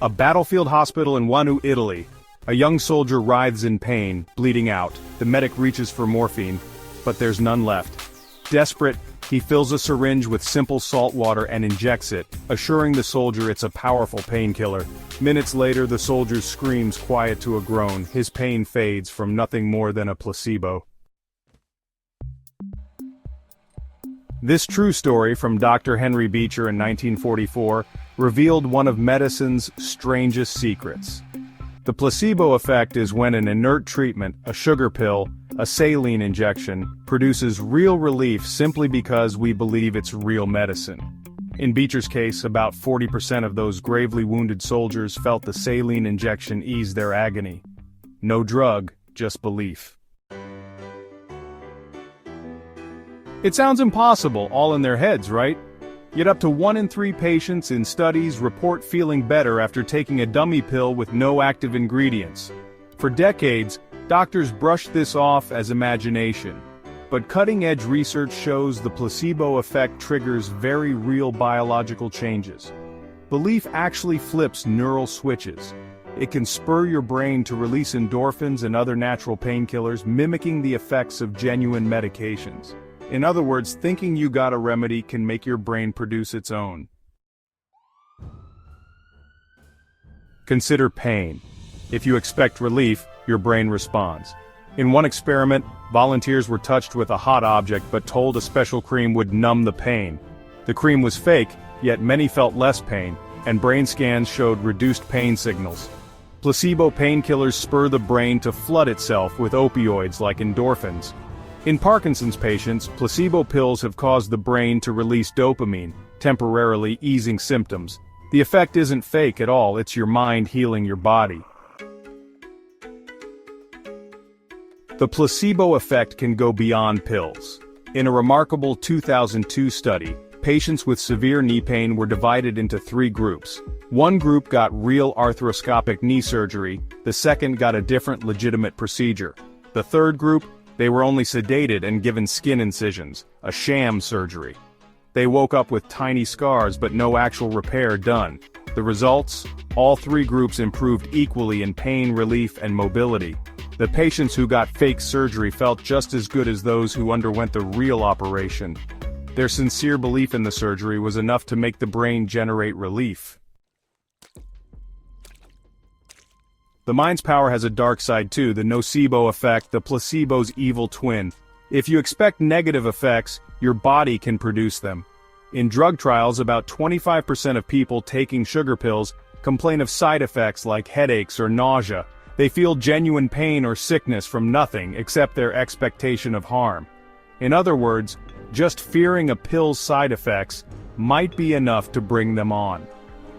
A battlefield hospital in WWII, Italy. A young soldier writhes in pain, bleeding out. The medic reaches for morphine, but there's none left. Desperate, he fills a syringe with simple salt water and injects it, assuring the soldier it's a powerful painkiller. Minutes later, the soldier's screams quiet to a groan. His pain fades from nothing more than a placebo. This true story from Dr. Henry Beecher in 1944 revealed one of medicine's strangest secrets. The placebo effect is when an inert treatment, a sugar pill, a saline injection, produces real relief simply because we believe it's real medicine. In Beecher's case, about 40% of those gravely wounded soldiers felt the saline injection ease their agony. No drug, just belief. It sounds impossible, all in their heads, right? Yet up to 1 in 3 patients in studies report feeling better after taking a dummy pill with no active ingredients. For decades, doctors brushed this off as imagination. But cutting-edge research shows the placebo effect triggers very real biological changes. Belief actually flips neural switches. It can spur your brain to release endorphins and other natural painkillers, mimicking the effects of genuine medications. In other words, thinking you got a remedy can make your brain produce its own. Consider pain. If you expect relief, your brain responds. In one experiment, volunteers were touched with a hot object but told a special cream would numb the pain. The cream was fake, yet many felt less pain, and brain scans showed reduced pain signals. Placebo painkillers spur the brain to flood itself with opioids like endorphins. In Parkinson's patients, placebo pills have caused the brain to release dopamine, temporarily easing symptoms. The effect isn't fake at all, it's your mind healing your body. The placebo effect can go beyond pills. In a remarkable 2002 study, patients with severe knee pain were divided into 3 groups. One group got real arthroscopic knee surgery, the second got a different legitimate procedure. The third group, they were only sedated and given skin incisions, a sham surgery. They woke up with tiny scars but no actual repair done. The results? All 3 groups improved equally in pain relief and mobility. The patients who got fake surgery felt just as good as those who underwent the real operation. Their sincere belief in the surgery was enough to make the brain generate relief. The mind's power has a dark side too, the nocebo effect, the placebo's evil twin. If you expect negative effects, your body can produce them. In drug trials, about 25% of people taking sugar pills complain of side effects like headaches or nausea. They feel genuine pain or sickness from nothing except their expectation of harm. In other words, just fearing a pill's side effects might be enough to bring them on.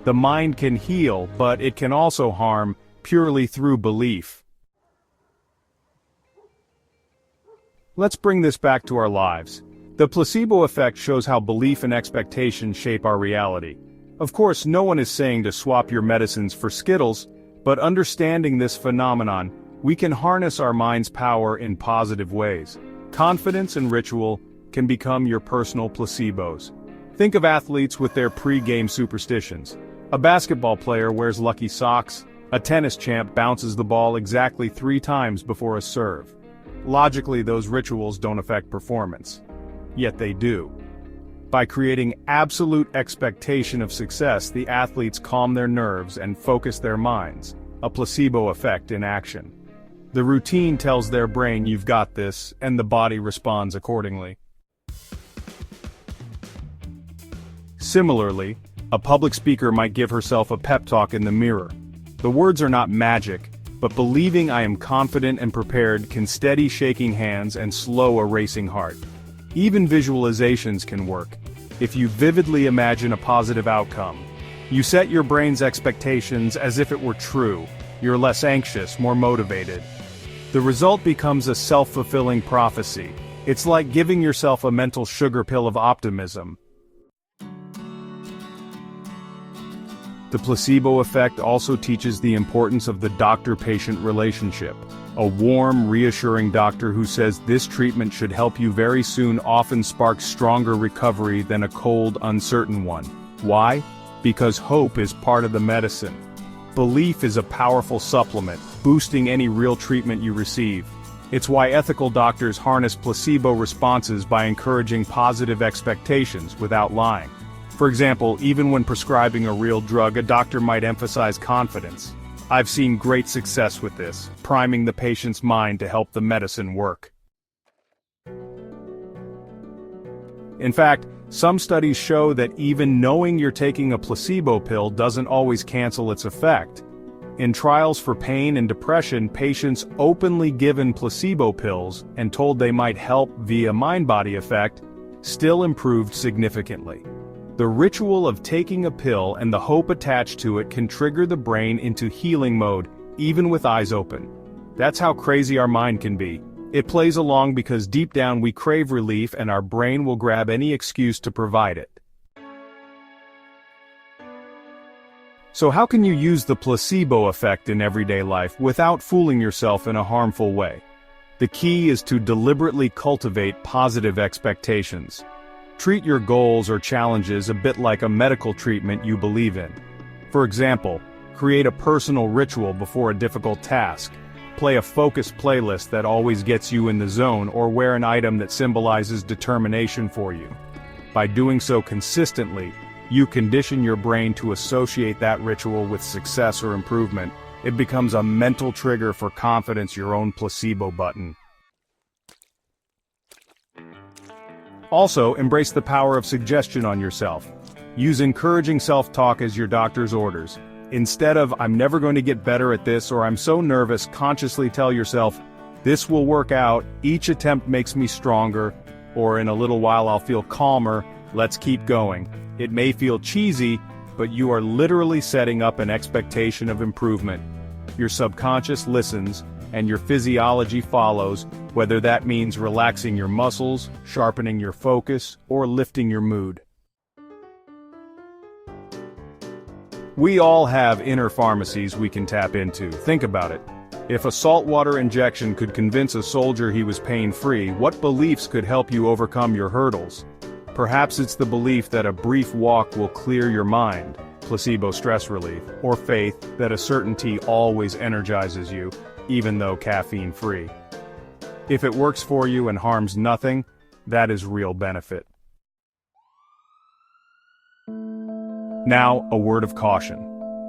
The mind can heal, but it can also harm, purely through belief. Let's bring this back to our lives. The placebo effect shows how belief and expectation shape our reality. Of course, no one is saying to swap your medicines for Skittles, but understanding this phenomenon, we can harness our mind's power in positive ways. Confidence and ritual can become your personal placebos. Think of athletes with their pre-game superstitions. A basketball player wears lucky socks. A tennis champ bounces the ball exactly 3 times before a serve. Logically, those rituals don't affect performance. Yet they do. By creating absolute expectation of success, the athletes calm their nerves and focus their minds, a placebo effect in action. The routine tells their brain you've got this, and the body responds accordingly. Similarly, a public speaker might give herself a pep talk in the mirror. The words are not magic, but believing I am confident and prepared can steady shaking hands and slow a racing heart. Even visualizations can work. If you vividly imagine a positive outcome, you set your brain's expectations as if it were true. You're less anxious, more motivated. The result becomes a self-fulfilling prophecy. It's like giving yourself a mental sugar pill of optimism. The placebo effect also teaches the importance of the doctor-patient relationship. A warm, reassuring doctor who says this treatment should help you very soon often sparks stronger recovery than a cold, uncertain one. Why? Because hope is part of the medicine. Belief is a powerful supplement, boosting any real treatment you receive. It's why ethical doctors harness placebo responses by encouraging positive expectations without lying. For example, even when prescribing a real drug, a doctor might emphasize confidence. I've seen great success with this, priming the patient's mind to help the medicine work. In fact, some studies show that even knowing you're taking a placebo pill doesn't always cancel its effect. In trials for pain and depression, patients openly given placebo pills and told they might help via mind-body effect still improved significantly. The ritual of taking a pill and the hope attached to it can trigger the brain into healing mode, even with eyes open. That's how crazy our mind can be. It plays along because deep down we crave relief and our brain will grab any excuse to provide it. So how can you use the placebo effect in everyday life without fooling yourself in a harmful way? The key is to deliberately cultivate positive expectations. Treat your goals or challenges a bit like a medical treatment you believe in. For example, create a personal ritual before a difficult task. Play a focused playlist that always gets you in the zone, or wear an item that symbolizes determination for you. By doing so consistently, you condition your brain to associate that ritual with success or improvement. It becomes a mental trigger for confidence, your own placebo button. Also, embrace the power of suggestion on yourself. Use encouraging self-talk as your doctor's orders. Instead of, "I'm never going to get better at this," or "I'm so nervous," consciously tell yourself, "This will work out, each attempt makes me stronger," or "In a little while I'll feel calmer, let's keep going." It may feel cheesy, but you are literally setting up an expectation of improvement. Your subconscious listens, and your physiology follows, whether that means relaxing your muscles, sharpening your focus, or lifting your mood. We all have inner pharmacies we can tap into. Think about it. If a saltwater injection could convince a soldier he was pain-free, what beliefs could help you overcome your hurdles? Perhaps it's the belief that a brief walk will clear your mind, placebo stress relief, or faith that a certain tea always energizes you, even though caffeine-free. If it works for you and harms nothing, that is real benefit. Now, a word of caution.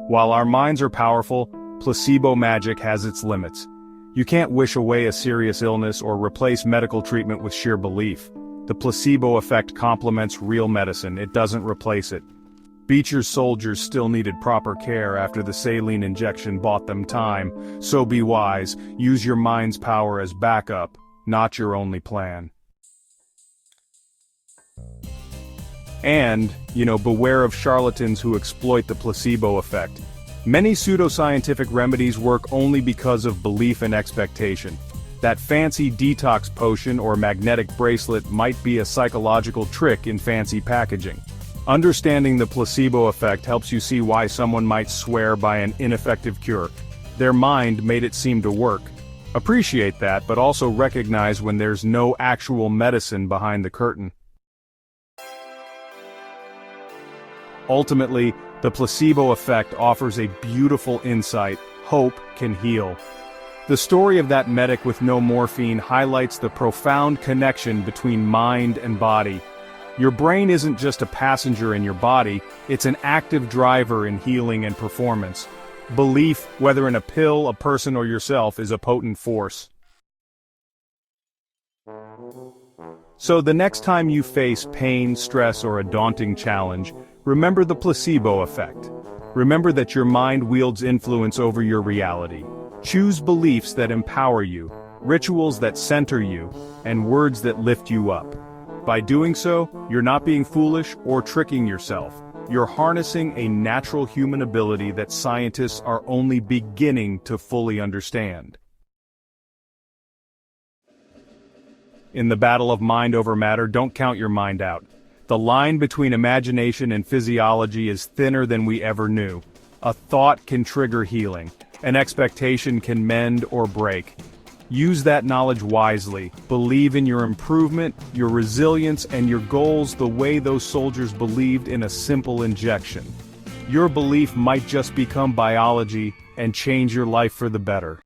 While our minds are powerful, placebo magic has its limits. You can't wish away a serious illness or replace medical treatment with sheer belief. The placebo effect complements real medicine, it doesn't replace it. Beecher's soldiers still needed proper care after the saline injection bought them time, so be wise, use your mind's power as backup, not your only plan. And, beware of charlatans who exploit the placebo effect. Many pseudoscientific remedies work only because of belief and expectation. That fancy detox potion or magnetic bracelet might be a psychological trick in fancy packaging. Understanding the placebo effect helps you see why someone might swear by an ineffective cure. Their mind made it seem to work. Appreciate that, but also recognize when there's no actual medicine behind the curtain. Ultimately, the placebo effect offers a beautiful insight: hope can heal. The story of that medic with no morphine highlights the profound connection between mind and body. Your brain isn't just a passenger in your body, it's an active driver in healing and performance. Belief, whether in a pill, a person, or yourself, is a potent force. So the next time you face pain, stress, or a daunting challenge, remember the placebo effect. Remember that your mind wields influence over your reality. Choose beliefs that empower you, rituals that center you, and words that lift you up. By doing so, you're not being foolish or tricking yourself. You're harnessing a natural human ability that scientists are only beginning to fully understand. In the battle of mind over matter, don't count your mind out. The line between imagination and physiology is thinner than we ever knew. A thought can trigger healing. An expectation can mend or break. Use that knowledge wisely. Believe in your improvement, your resilience, and your goals the way those soldiers believed in a simple injection. your belief might just become biology and change your life for the better.